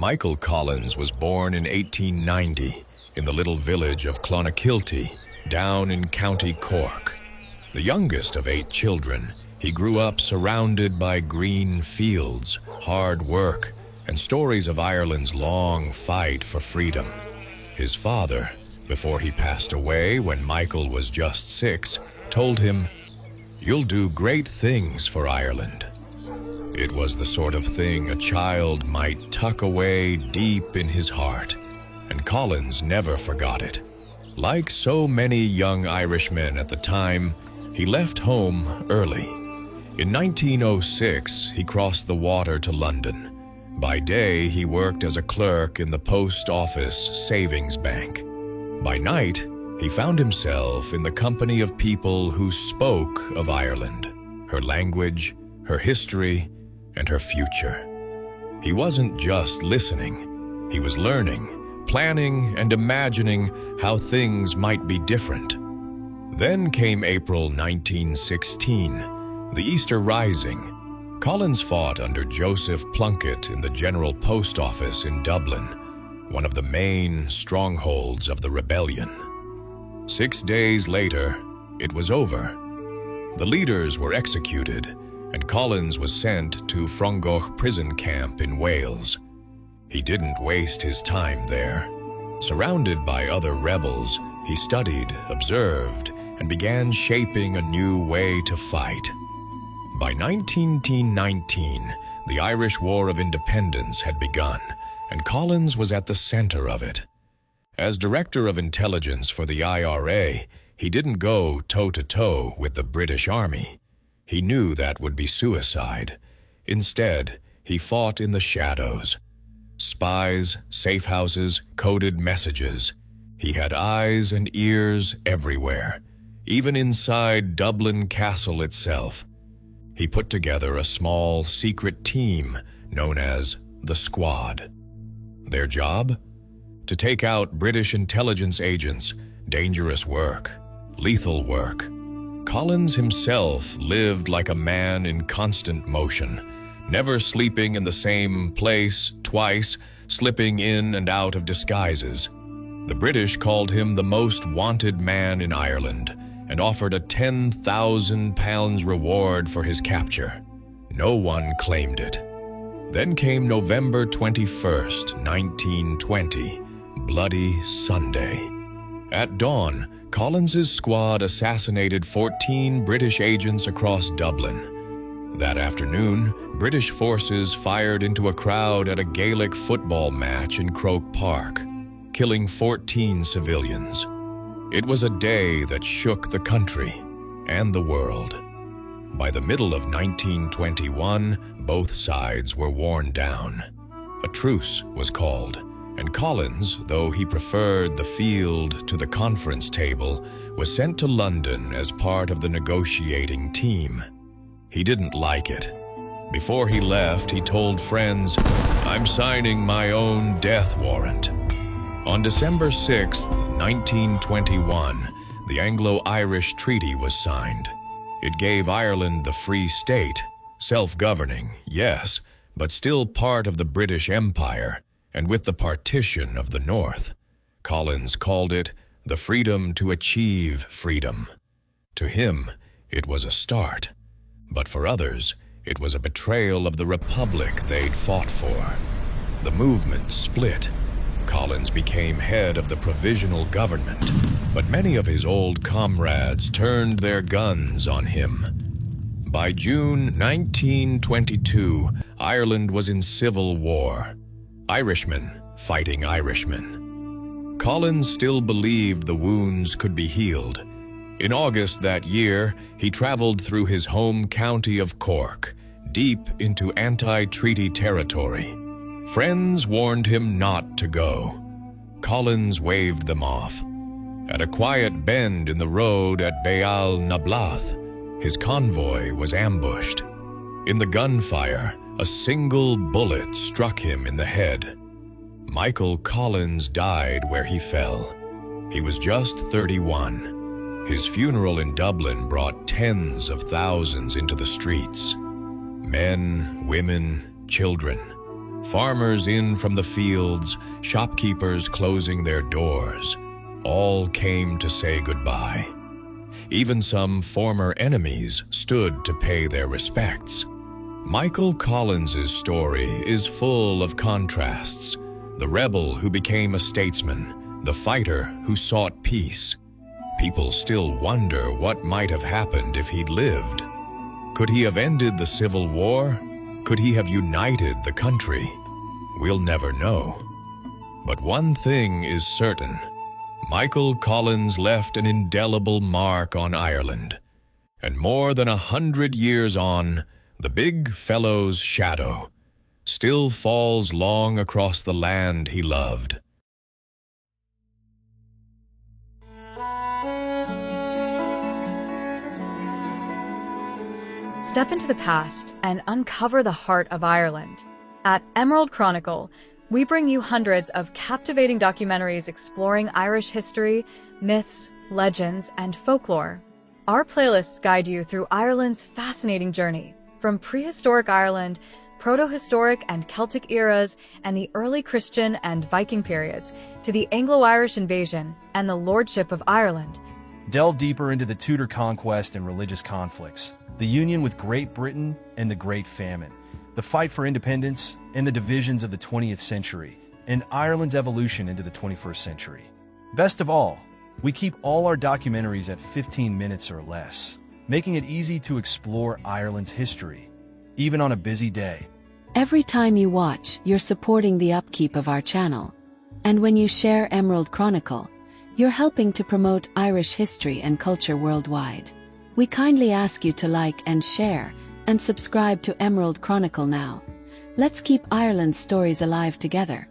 Michael Collins was born in 1890 in the little village of Chronicle, down in County Cork. The youngest of 8 children, he grew up surrounded by green fields, hard work, and stories of Ireland's long fight for freedom. His father, before he passed away when Michael was just 6, told him, "You'll do great things for Ireland." It was the sort of thing a child might tuck away deep in his heart, and Collins never forgot it. Like so many young Irishmen at the time, he left home early. In 1906, he crossed the water to London. By day, he worked as a clerk in the post office savings bank. By night, he found himself in the company of people who spoke of Ireland, her language, her history, and her future. He wasn't just listening, he was learning, planning, and imagining how things might be different. Then came April 1916, the Easter Rising. Collins fought under Joseph Plunkett in the General Post Office in Dublin, one of the main strongholds of the rebellion. 6 days later, it was over. The leaders were executed, and Collins was sent to Frongoch prison camp in Wales. He didn't waste his time there. Surrounded by other rebels, he studied, observed, and began shaping a new way to fight. By 1919, the Irish War of Independence had begun, and Collins was at the center of it. As Director of Intelligence for the IRA, he didn't go toe-to-toe with the British Army. He knew that would be suicide. Instead, he fought in the shadows. Spies, safe houses, coded messages. He had eyes and ears everywhere, even inside Dublin Castle itself. He put together a small, secret team known as the Squad. Their job? To take out British intelligence agents, dangerous work, lethal work. Collins himself lived like a man in constant motion, never sleeping in the same place twice, slipping in and out of disguises. The British called him the most wanted man in Ireland and offered a £10,000 reward for his capture. No one claimed it. Then came November 21st, 1920, Bloody Sunday. At dawn, Collins's squad assassinated 14 British agents across Dublin. That afternoon, British forces fired into a crowd at a Gaelic football match in Croke Park, killing 14 civilians. It was a day that shook the country and the world. By the middle of 1921, both sides were worn down. A truce was called, and Collins, though he preferred the field to the conference table, was sent to London as part of the negotiating team. He didn't like it. Before he left, he told friends, "I'm signing my own death warrant." On December 6, 1921, the Anglo-Irish Treaty was signed. It gave Ireland the Free State, self-governing, yes, but still part of the British Empire, and with the partition of the North. Collins called it the freedom to achieve freedom. To him, it was a start, but for others, it was a betrayal of the republic they'd fought for. The movement split. Collins became head of the provisional government, but many of his old comrades turned their guns on him. By June 1922, Ireland was in civil war. Irishmen fighting Irishmen. Collins still believed the wounds could be healed. In August that year, he traveled through his home county of Cork, deep into anti-treaty territory. Friends warned him not to go. Collins waved them off. At a quiet bend in the road at Béal na Bláth, his convoy was ambushed. In the gunfire, a single bullet struck him in the head. Michael Collins died where he fell. He was just 31. His funeral in Dublin brought tens of thousands into the streets. Men, women, children. Farmers in from the fields, shopkeepers closing their doors, all came to say goodbye. Even some former enemies stood to pay their respects. Michael Collins's story is full of contrasts. The rebel who became a statesman, the fighter who sought peace. People still wonder what might have happened if he'd lived. Could he have ended the Civil War? Could he have united the country? We'll never know. But one thing is certain. Michael Collins left an indelible mark on Ireland. And more than 100 years on, the big fellow's shadow still falls long across the land he loved. Step into the past and uncover the heart of Ireland. At Emerald Chronicle, we bring you hundreds of captivating documentaries exploring Irish history, myths, legends, and folklore. Our playlists guide you through Ireland's fascinating journey, from prehistoric Ireland, proto-historic and Celtic eras, and the early Christian and Viking periods, to the Anglo-Irish invasion and the lordship of Ireland. Delve deeper into the Tudor conquest and religious conflicts, the union with Great Britain and the Great Famine, the fight for independence and the divisions of the 20th century, and Ireland's evolution into the 21st century. Best of all, we keep all our documentaries at 15 minutes or less, making it easy to explore Ireland's history, even on a busy day. Every time you watch, you're supporting the upkeep of our channel. And when you share Emerald Chronicle, you're helping to promote Irish history and culture worldwide. We kindly ask you to like and share, and subscribe to Emerald Chronicle now. Let's keep Ireland's stories alive together.